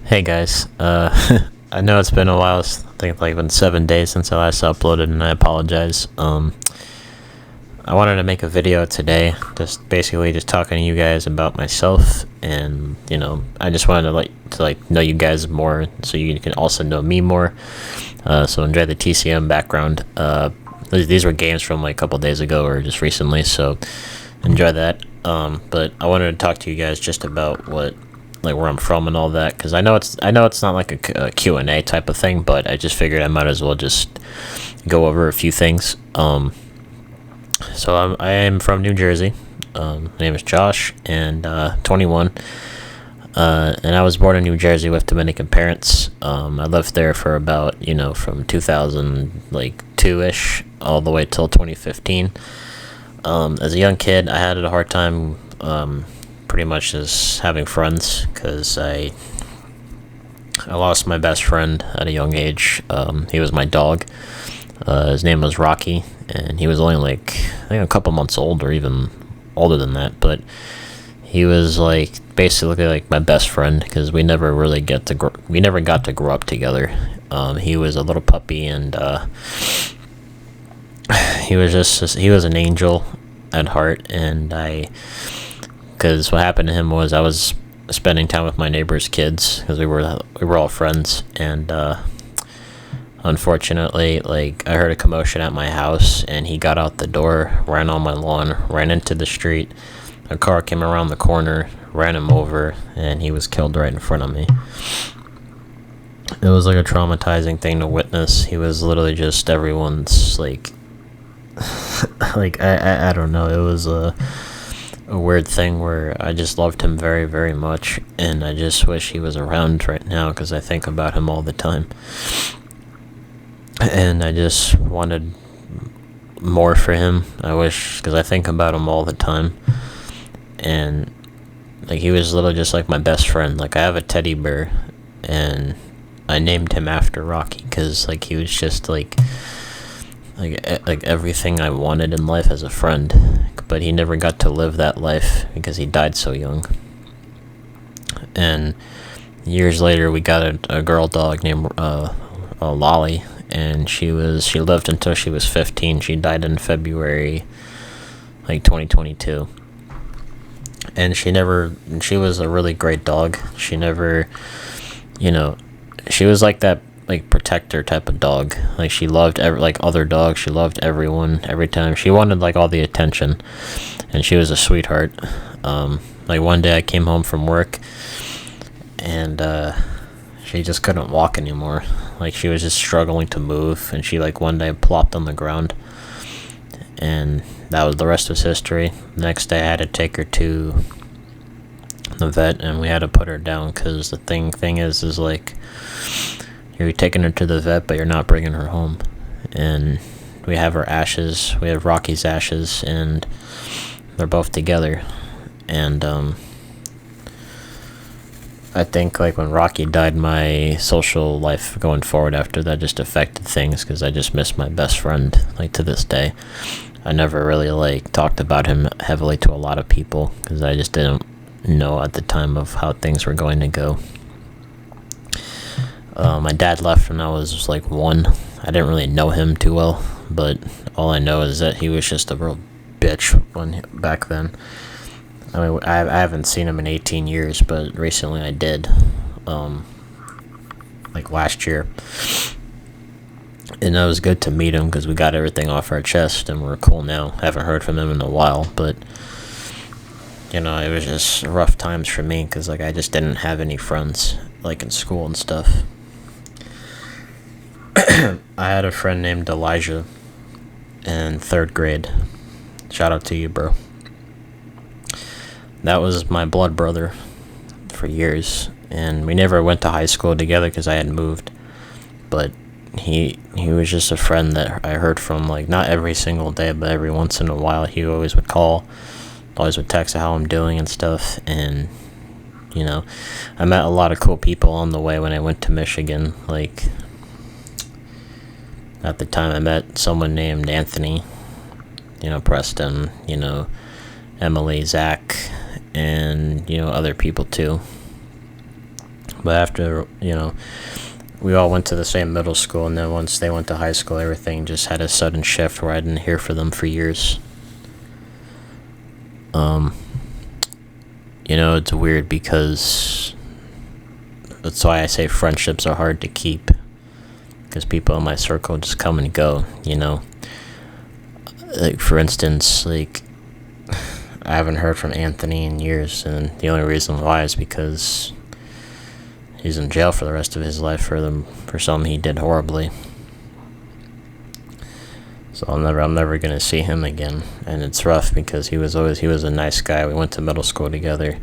Hey guys, I know it's been a while. I think like been 7 days since I last uploaded, and I apologize. I wanted to make a video today, just basically just talking to you guys about myself, and I just wanted to know you guys more, so you can also know me more. So enjoy the TCM background. These were games from like a couple days ago or just recently, so enjoy that. But I wanted to talk to you guys just about where I'm from and all that, because I know it's not like a Q&A type of thing, but I just figured I might as well just go over a few things. So I am from New Jersey. My name is Josh, and 21. And I was born in New Jersey with Dominican parents. I lived there for about from 2002-ish all the way till 2015. As a young kid, I had a hard time pretty much just having friends, because I lost my best friend at a young age. He was my dog. His name was Rocky, and he was only like I think a couple months old, or even older than that, but he was like basically like my best friend, because we never got to grow up together. He was a little puppy, and he was an angel at heart. And because what happened to him was I was spending time with my neighbor's kids, because we were all friends, and unfortunately, like, I heard a commotion at my house, and he got out the door, ran on my lawn, ran into the street. A car came around the corner, ran him over, and he was killed right in front of me. It was like a traumatizing thing to witness. He was literally just everyone's like I don't know. It was a weird thing where I just loved him very, very much, and I just wish he was around right now, because I think about him all the time. And I just wanted more for him. I wish, because I think about him all the time. And like, he was literally just like my best friend. Like, I have a teddy bear, and I named him after Rocky, because like he was just like everything I wanted in life as a friend. But he never got to live that life because he died so young. And years later, we got a girl dog named Lolly, and she lived until she was 15. She died in February, like 2022. And she was a really great dog. She never, she was like that, like, protector type of dog. Like, she loved other dogs. She loved everyone every time. She wanted like all the attention, and she was a sweetheart. Like, one day I came home from work, and she just couldn't walk anymore. Like, she was just struggling to move, and she like one day plopped on the ground, and that was the rest was history. Next day I had to take her to the vet, and we had to put her down, because the thing is like, you're taking her to the vet, but you're not bringing her home. And we have her ashes. We have Rocky's ashes, and they're both together. And I think like when Rocky died, my social life going forward after that just affected things, because I just miss my best friend, like, to this day. I never really like talked about him heavily to a lot of people, because I just didn't know at the time of how things were going to go. My dad left when I was like 1. I didn't really know him too well, but all I know is that he was just a real bitch back then. I mean, I haven't seen him in 18 years, but recently I did, like last year. And it was good to meet him, because we got everything off our chest, and we're cool now. Haven't heard from him in a while, but it was just rough times for me, because like I just didn't have any friends, like, in school and stuff. I had a friend named Elijah in 3rd grade. Shout out to you, bro. That was my blood brother for years, and we never went to high school together because I had moved. But he was just a friend that I heard from, like, not every single day, but every once in a while. He always would call, always would text how I'm doing and stuff. And I met a lot of cool people on the way when I went to Michigan. Like, at the time I met someone named Anthony, Preston, Emily, Zach, and other people too. But after, we all went to the same middle school, and then once they went to high school, everything just had a sudden shift where I didn't hear from them for years. It's weird because that's why I say friendships are hard to keep, because people in my circle just come and go, Like, for instance, like, I haven't heard from Anthony in years, and the only reason why is because he's in jail for the rest of his life for something he did horribly. So I'm never gonna see him again, and it's rough because he was a nice guy. We went to middle school together.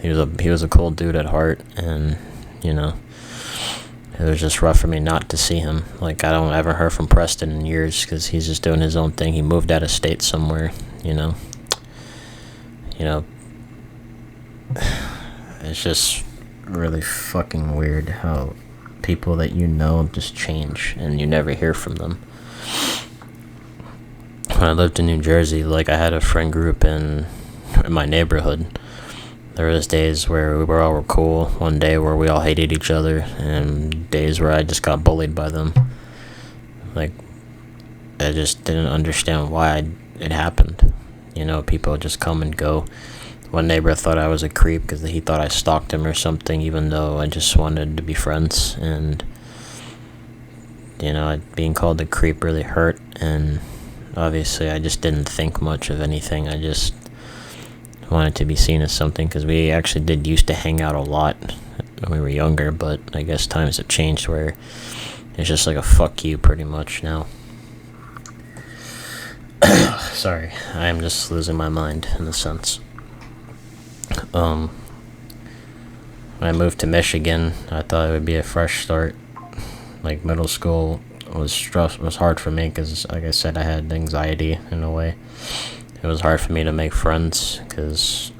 He was a cool dude at heart, and it was just rough for me not to see him. Like, I don't ever heard from Preston in years because he's just doing his own thing. He moved out of state somewhere, It's just really fucking weird how people that just change and you never hear from them. When I lived in New Jersey, like, I had a friend group in my neighborhood. There was days where we were all cool, one day where we all hated each other, and days where I just got bullied by them. Like, I just didn't understand why it happened. People just come and go. One neighbor thought I was a creep because he thought I stalked him or something, even though I just wanted to be friends. And, being called a creep really hurt, and obviously I just didn't think much of anything. I just wanted to be seen as something, because we actually did used to hang out a lot when we were younger, but I guess times have changed where it's just like a fuck you pretty much now. Sorry, I am just losing my mind in a sense. When I moved to Michigan, I thought it would be a fresh start. Like, middle school was hard for me because, like I said, I had anxiety in a way. It was hard for me to make friends because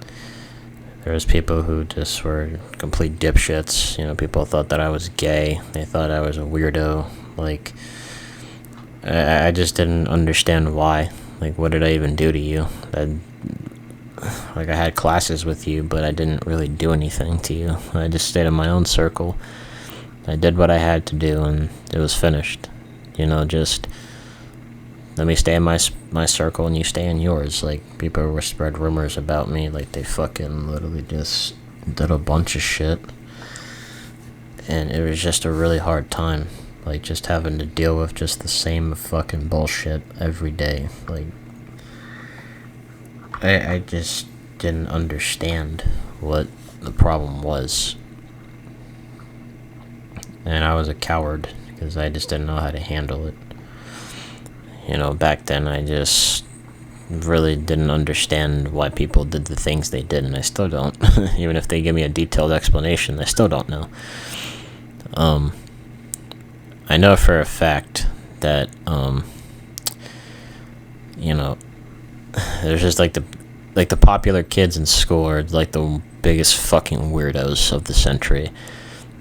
there was people who just were complete dipshits. People thought that I was gay. They thought I was a weirdo. Like, I just didn't understand why. Like, what did I even do to you? I had classes with you, but I didn't really do anything to you. I just stayed in my own circle. I did what I had to do, and it was finished. Just let me stay in my circle, and you stay in yours. Like, people were spread rumors about me, like they fucking literally just did a bunch of shit. And it was just a really hard time. Like, just having to deal with just the same fucking bullshit every day. Like, I just didn't understand what the problem was. And I was a coward because I just didn't know how to handle it. Back then I just really didn't understand why people did the things they did, and I still don't. Even if they give me a detailed explanation, I still don't know. I know for a fact that, there's just like the popular kids in school are like the biggest fucking weirdos of the century.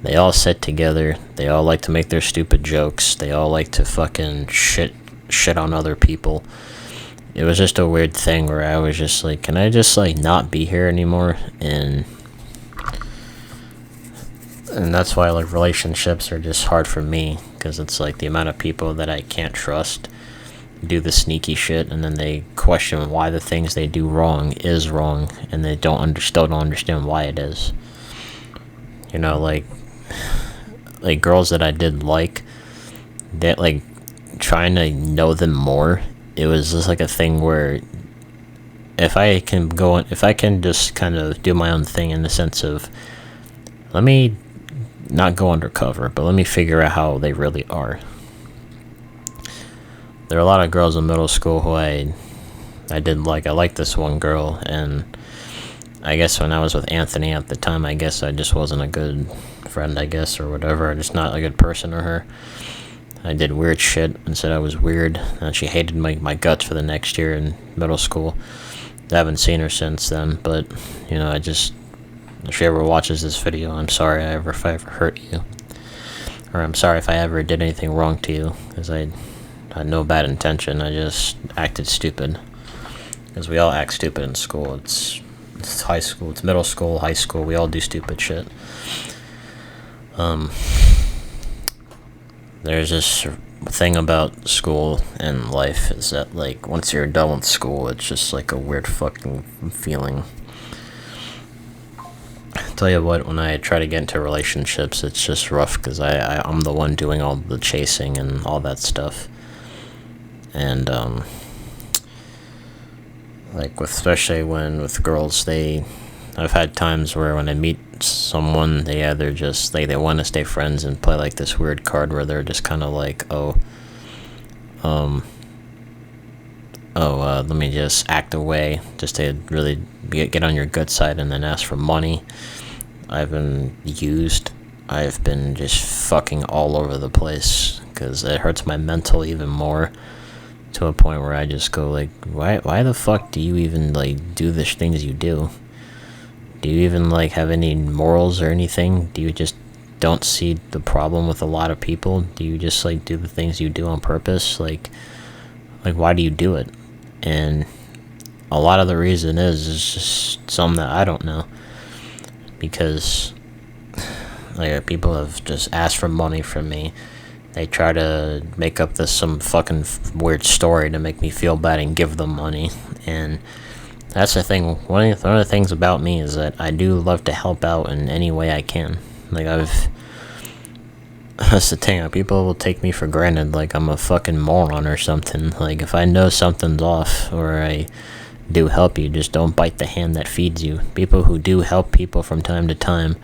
They all sit together. They all like to make their stupid jokes. They all like to fucking shit on other people. It was just a weird thing where I was just like, can I just like not be here anymore? And that's why like relationships are just hard for me, because it's like the amount of people that I can't trust do the sneaky shit, and then they question why the things they do wrong is wrong, and they still don't understand why it is. Like girls that I did like, that like trying to know them more, it was just like a thing where if I can just kind of do my own thing in the sense of, let me not go undercover, but let me figure out how they really are. There are a lot of girls in middle school who I didn't like. I liked this one girl, and I guess when I was with Anthony at the time, I guess I just wasn't a good friend, I guess, or whatever. I'm just not a good person to her. I did weird shit and said I was weird, and she hated my guts for the next year in middle school. I haven't seen her since then, but, if she ever watches this video, I'm sorry if I ever hurt you. Or I'm sorry if I ever did anything wrong to you, because I had no bad intention. I just acted stupid. Because we all act stupid in school. It's high school, it's middle school, high school, we all do stupid shit. There's this thing about school and life is that, like, once you're done with school, it's just like a weird fucking feeling. I'll tell you what, when I try to get into relationships, it's just rough because I'm the one doing all the chasing and all that stuff. And, like, especially with girls, I've had times where when I meet someone, they either just, they want to stay friends and play, like, this weird card where they're just kind of like, let me just act away just to really get on your good side and then ask for money. I've been used. I've been just fucking all over the place because it hurts my mental even more, to a point where I just go like, why the fuck do you even, like, do the things you do? Do you even, like, have any morals or anything? Do you just don't see the problem with a lot of people? Do you just, like, do the things you do on purpose? Like why do you do it? And a lot of the reason is just something that I don't know. Because, like, people have just asked for money from me. They try to make up some fucking weird story to make me feel bad and give them money. And that's the thing. One of the things about me is that I do love to help out in any way I can. Like, that's the thing. People will take me for granted, like I'm a fucking moron or something. Like, if I know something's off or I do help you, just don't bite the hand that feeds you. People who do help people from time to time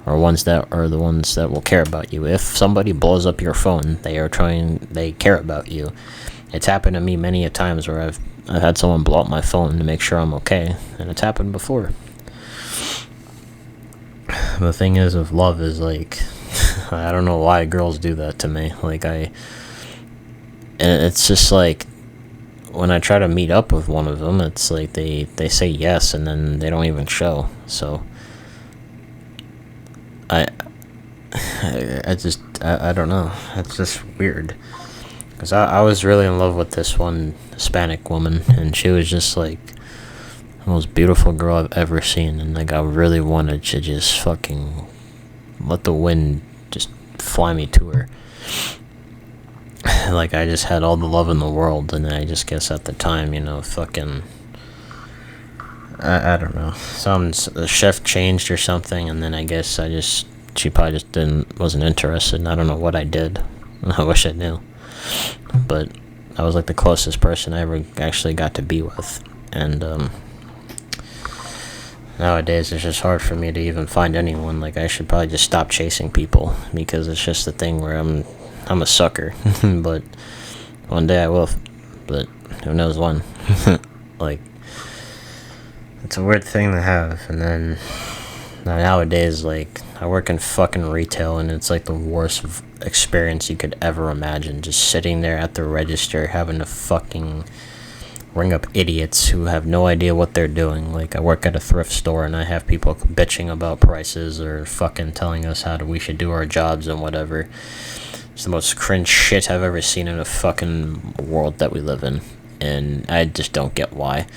are the ones that will care about you. If somebody blows up your phone, they care about you. It's happened to me many a times where I've had someone blow up my phone to make sure I'm okay, and it's happened before. The thing is with love is, like, I don't know why girls do that to me. Like, and it's just like, when I try to meet up with one of them, it's like they say yes and then they don't even show. So I don't know. It's just weird. Because I was really in love with this one Hispanic woman, and she was just, like, the most beautiful girl I've ever seen. And, like, I really wanted to just fucking let the wind just fly me to her. Like, I just had all the love in the world, and I just guess at the time, fucking, I don't know, the shift changed or something, and then I guess she probably just wasn't interested, and I don't know what I did. I wish I knew. But I was, like, the closest person I ever actually got to be with. And nowadays it's just hard for me to even find anyone. Like, I should probably just stop chasing people, because it's just the thing where I'm a sucker. But one day I will, but who knows when. Like, it's a weird thing to have. And then nowadays, like, I work in fucking retail, and it's like the worst experience you could ever imagine. Just sitting there at the register having to fucking ring up idiots who have no idea what they're doing. Like, I work at a thrift store, and I have people bitching about prices or fucking telling us we should do our jobs and whatever. It's the most cringe shit I've ever seen in a fucking world that we live in, and I just don't get why.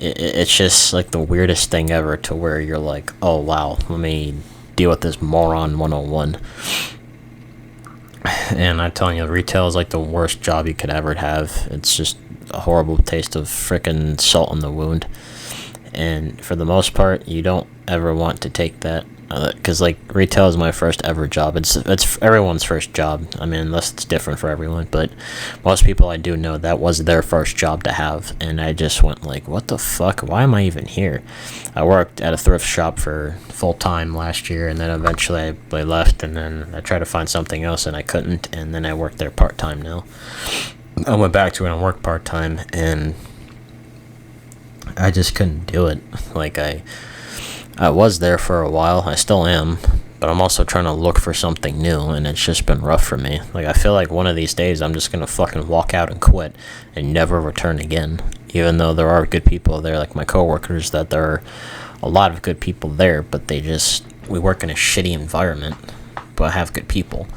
It's just, like, the weirdest thing ever, to where you're like, oh wow, let me deal with this moron 101. And I'm telling you, retail is, like, the worst job you could ever have. It's just a horrible taste of frickin' salt in the wound. And for the most part, you don't ever want to take that, because, like, retail is my first ever job. It's everyone's first job. I mean, unless it's different for everyone, but most people I do know, that was their first job to have. And I just went like, what the fuck? Why am I even here? I worked at a thrift shop for full time last year, and then eventually I left, and then I tried to find something else, and I couldn't, and then I worked there part time now. I went back to it and worked part time, and I just couldn't do it. Like, I was there for a while, I still am, but I'm also trying to look for something new, and it's just been rough for me. Like, I feel like one of these days I'm just gonna fucking walk out and quit and never return again. Even though there are good people there, like my coworkers, that there are a lot of good people there, but we work in a shitty environment, but have good people.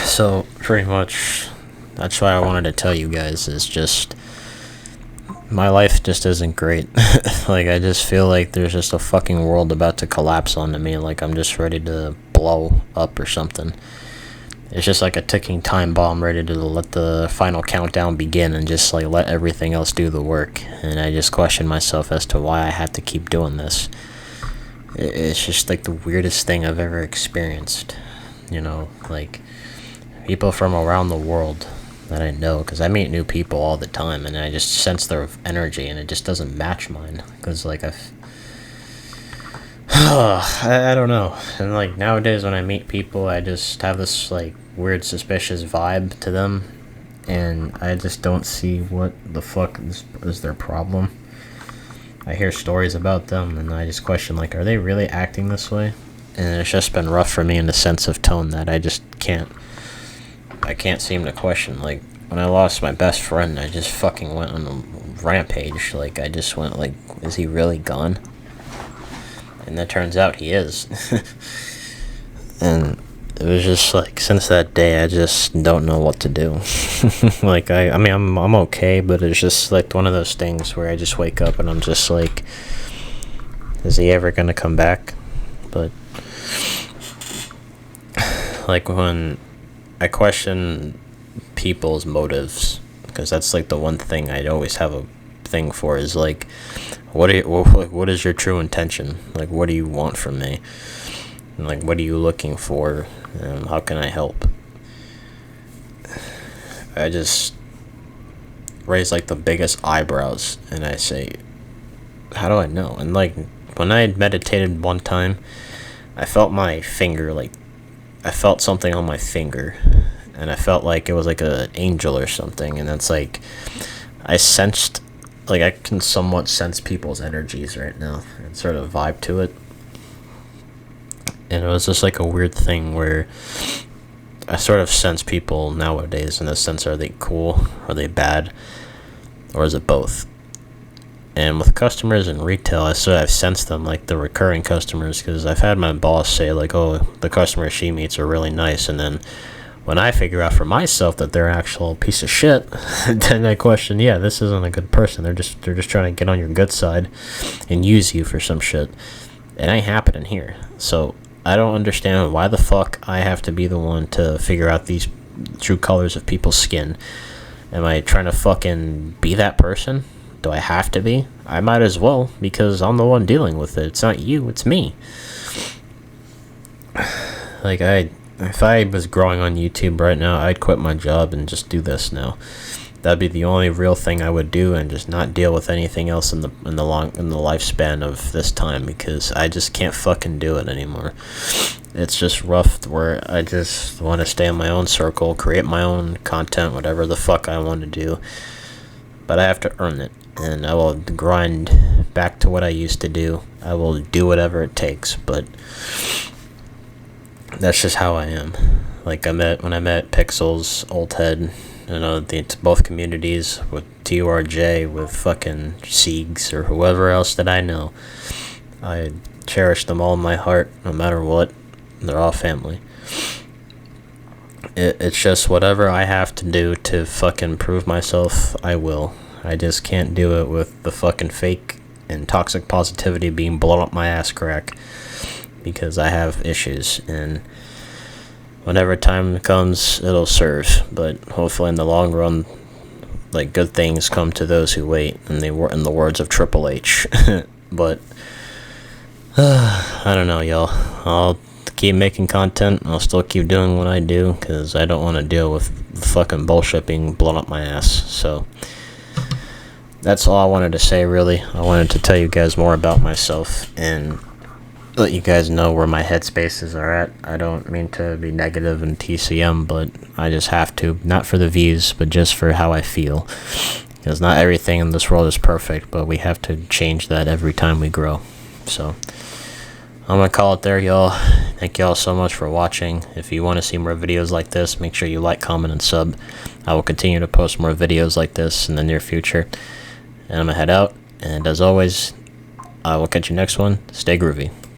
So, pretty much, that's why I wanted to tell you guys, is just, my life just isn't great. Like, I just feel like there's just a fucking world about to collapse onto me, like I'm just ready to blow up or something. It's just like a ticking time bomb ready to let the final countdown begin and just like let everything else do the work. And I just question myself as to why I have to keep doing this. It's just like the weirdest thing I've ever experienced. You know, like people from around the world that I know, because I meet new people all the time and I just sense their energy and it just doesn't match mine. Because like I don't know. And like nowadays when I meet people, I just have this like weird suspicious vibe to them, and I just don't see what the fuck is their problem. I hear stories about them and I just question, like, are they really acting this way? And it's just been rough for me in the sense of tone that I can't seem to question. Like when I lost my best friend, I just fucking went on a rampage. Like I just went like, is he really gone? And it turns out he is. And it was just like, since that day, I just don't know what to do. Like, I mean, I'm okay, but it's just like one of those things where I just wake up and I'm just like, is he ever gonna come back? But, like, when I question people's motives, because that's like the one thing I'd always have a thing for, is like, what is your true intention? Like, what do you want from me? And like, what are you looking for? How can I help? I just raise like the biggest eyebrows and I say, how do I know? And like, when I meditated one time, I felt my finger, like, I felt something on my finger, and I felt like it was like an angel or something, and it's like, I sensed, like, I can somewhat sense people's energies right now and sort of vibe to it. And it was just like a weird thing where I sort of sense people nowadays in the sense, are they cool? Are they bad? Or is it both? And with customers in retail, I've sensed them, like the recurring customers, because I've had my boss say, like, oh, the customers she meets are really nice. And then when I figure out for myself that they're an actual piece of shit, then I question, yeah, this isn't a good person. They're just trying to get on your good side and use you for some shit. It ain't happening here. So I don't understand why the fuck I have to be the one to figure out these true colors of people's skin. Am I trying to fucking be that person? Do I have to be? I might as well, because I'm the one dealing with it. It's not you, it's me. Like, if I was growing on YouTube right now, I'd quit my job and just do this now. That'd be the only real thing I would do, and just not deal with anything else in the lifespan of this time, because I just can't fucking do it anymore. It's just rough where I just want to stay in my own circle, create my own content, whatever the fuck I want to do. But I have to earn it, and I will grind back to what I used to do. I will do whatever it takes, but that's just how I am. Like, when I met Pixels, Old Head, you know, both communities, with TURJ, with fucking Siegs, or whoever else that I know, I cherish them all in my heart, no matter what. They're all family. It's just whatever I have to do to fucking prove myself, I will. I just can't do it with the fucking fake and toxic positivity being blown up my ass crack, because I have issues, and whenever time comes, it'll serve. But hopefully in the long run, like, good things come to those who wait, and they were in the words of Triple H. But I don't know, y'all. I'll keep making content. I'll still keep doing what I do, because I don't want to deal with fucking bullshit being blown up my ass. So that's all I wanted to say, really. I wanted to tell you guys more about myself and let you guys know where my headspaces are at. I don't mean to be negative in TCM, but I just have to. Not for the views, but just for how I feel. Because not everything in this world is perfect, but we have to change that every time we grow. So I'm going to call it there, y'all. Thank y'all so much for watching. If you want to see more videos like this, make sure you like, comment, and sub. I will continue to post more videos like this in the near future. And I'm going to head out. And as always, I will catch you next one. Stay groovy.